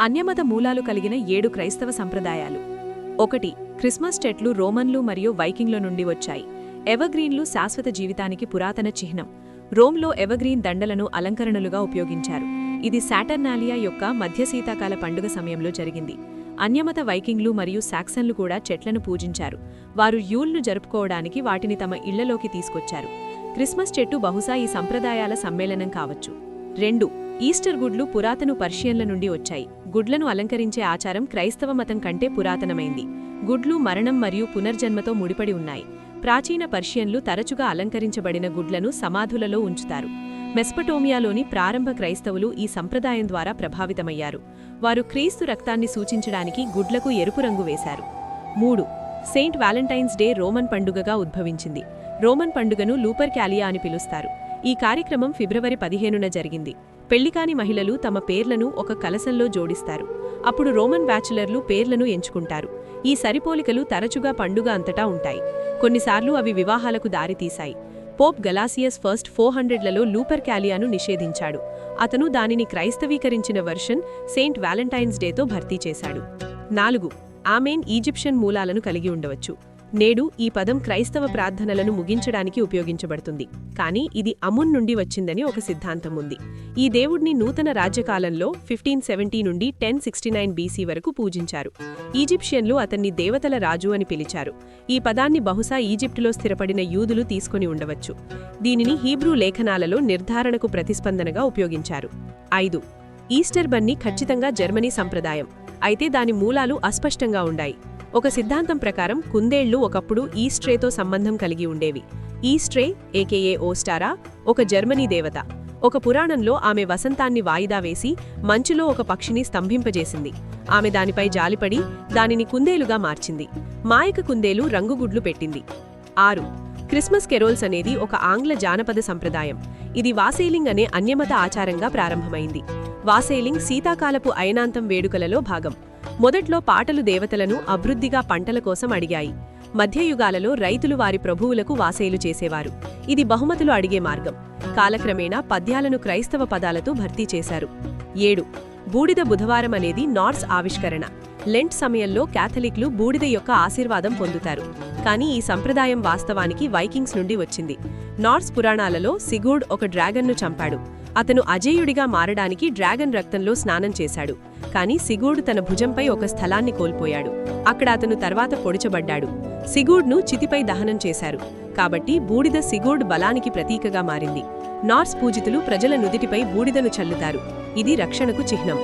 అన్యమత మూలాలు కలిగిన 7 క్రైస్తవ సంప్రదాయాలు. 1. క్రిస్మస్ చెట్లు రోమన్లు మరియు వైకింగ్ల నుండి వచ్చాయి. ఎవర్గ్రీన్లు శాశ్వత జీవితానికి పురాతన చిహ్నం. రోమ్లో ఎవర్గ్రీన్ దండలను అలంకరణలుగా ఉపయోగించారు. ఇది సాటర్నాలియా యొక్క మధ్యశీతాకాల పండుగ సమయంలో జరిగింది. అన్యమత వైకింగ్లు మరియు సాక్సన్లు కూడా చెట్లను పూజించారు. వారు యూల్ను జరుపుకోవడానికి వాటిని తమ ఇళ్లలోకి తీసుకొచ్చారు. క్రిస్మస్ చెట్టు బహుశా ఈ సంప్రదాయాల సమ్మేళనం కావచ్చు. 2. ఈస్టర్ గుడ్లు పురాతన పర్షియన్ల నుండి వచ్చాయి. గుడ్లను అలంకరించే ఆచారం క్రైస్తవ మతం కంటే పురాతనమైంది. గుడ్లు మరణం మరియు పునర్జన్మతో ముడిపడి ఉన్నాయి. ప్రాచీన పర్షియన్లు తరచుగా అలంకరించబడిన గుడ్లను సమాధులలో ఉంచుతారు. మెస్పటోమియాలోని ప్రారంభ క్రైస్తవులు ఈ సంప్రదాయం ద్వారా ప్రభావితమయ్యారు. వారు క్రీస్తు రక్తాన్ని సూచించడానికి గుడ్లకు ఎరుపు రంగు వేశారు. 3. సెయింట్ వాలెంటైన్స్ డే రోమన్ పండుగగా ఉద్భవించింది. రోమన్ పండుగను లూపర్ క్యాలియా అని పిలుస్తారు. ఈ కార్యక్రమం ఫిబ్రవరి 15న జరిగింది. పెళ్లికాని మహిళలు తమ పేర్లను ఒక కలశంలో జోడిస్తారు. అప్పుడు రోమన్ బ్యాచులర్లు పేర్లను ఎంచుకుంటారు. ఈ సరిపోలికలు తరచుగా పండుగ అంతటా ఉంటాయి. కొన్నిసార్లు అవి వివాహాలకు దారితీశాయి. పోప్ గలాసియస్ ఫస్ట్ 400లలో లూపర్ క్యాలియాను నిషేధించాడు. అతను దానిని క్రైస్తవీకరించిన వెర్షన్ సెయింట్ వాలెంటైన్స్ డేతో భర్తీ చేశాడు. 4. ఆమెన్ ఈజిప్షియన్ మూలాలను కలిగి ఉండవచ్చు. నేడు ఈ పదం క్రైస్తవ ప్రార్థనలను ముగించడానికి ఉపయోగించబడుతుంది. కానీ ఇది అమున్ నుండి వచ్చిందని ఒక సిద్ధాంతం ఉంది. ఈ దేవుడిని నూతన రాజ్యకాలంలో 1570 నుండి 1069 బీసీ వరకు పూజించారు. ఈజిప్షియన్లు అతన్ని దేవతల రాజు అని పిలిచారు. ఈ పదాన్ని బహుశా ఈజిప్టులో స్థిరపడిన యూదులు తీసుకొని ఉండవచ్చు. దీనిని హీబ్రూ లేఖనాలలో నిర్ధారణకు ప్రతిస్పందనగా ఉపయోగించారు. 5. ఈస్టర్ బన్నీ ఖచ్చితంగా జర్మనీ సంప్రదాయం. అయితే దాని మూలాలు అస్పష్టంగా ఉండాయి. ఒక సిద్ధాంతం ప్రకారం కుందేళ్లు ఒకప్పుడు ఈస్ట్రేతో సంబంధం కలిగి ఉండేవి. ఈస్ట్రే ఏకేఏ ఓస్టారా ఒక జర్మనీ దేవత. ఒక పురాణంలో ఆమె వసంతాన్ని వాయిదా వేసి మంచులో ఒక పక్షిని స్తంభింపజేసింది. ఆమె దానిపై జాలిపడి దానిని కుందేలుగా మార్చింది. మాయక కుందేలు రంగుగుడ్లు పెట్టింది. 6. క్రిస్మస్ కెరోల్స్ అనేది ఒక ఆంగ్ల జానపద సంప్రదాయం. ఇది వాసేలింగ్ అనే అన్యమత ఆచారంగా ప్రారంభమైంది. వాసేలింగ్ శీతాకాలపు అయనాంతం వేడుకలలో భాగం. మొదట్లో పాటలు దేవతలను అభివృద్ధిగా పంటల కోసం అడిగాయి. మధ్యయుగాలలో రైతులు వారి ప్రభువులకు వాసేలు చేసేవారు. ఇది బహుమతులు అడిగే మార్గం. కాలక్రమేణా పద్యాలను క్రైస్తవ పదాలతో భర్తీ చేశారు. 7. బూడిద బుధవారం అనేది నార్స్ ఆవిష్కరణ. లెంట్ సమయంలో క్యాథలిక్లు బూడిద యొక్క ఆశీర్వాదం పొందుతారు. కానీ ఈ సంప్రదాయం వాస్తవానికి వైకింగ్స్ నుండి వచ్చింది. నార్స్ పురాణాలలో సిగూర్డ్ ఒక డ్రాగన్ను చంపాడు. అతను అజేయుడిగా మారడానికి డ్రాగన్ రక్తంలో స్నానం చేశాడు. కానీ సిగూర్డ్ తన భుజంపై ఒక స్థలాన్ని కోల్పోయాడు. అక్కడ అతను తర్వాత పొడిచబడ్డాడు. సిగూర్డ్ను చితిపై దహనం చేశారు. కాబట్టి బూడిద సిగూర్డ్ బలానికి ప్రతీకగా మారింది. నార్స్ పూజితులు ప్రజల నుదిటిపై బూడిదను చల్లుతారు. ఇది రక్షణకు చిహ్నం.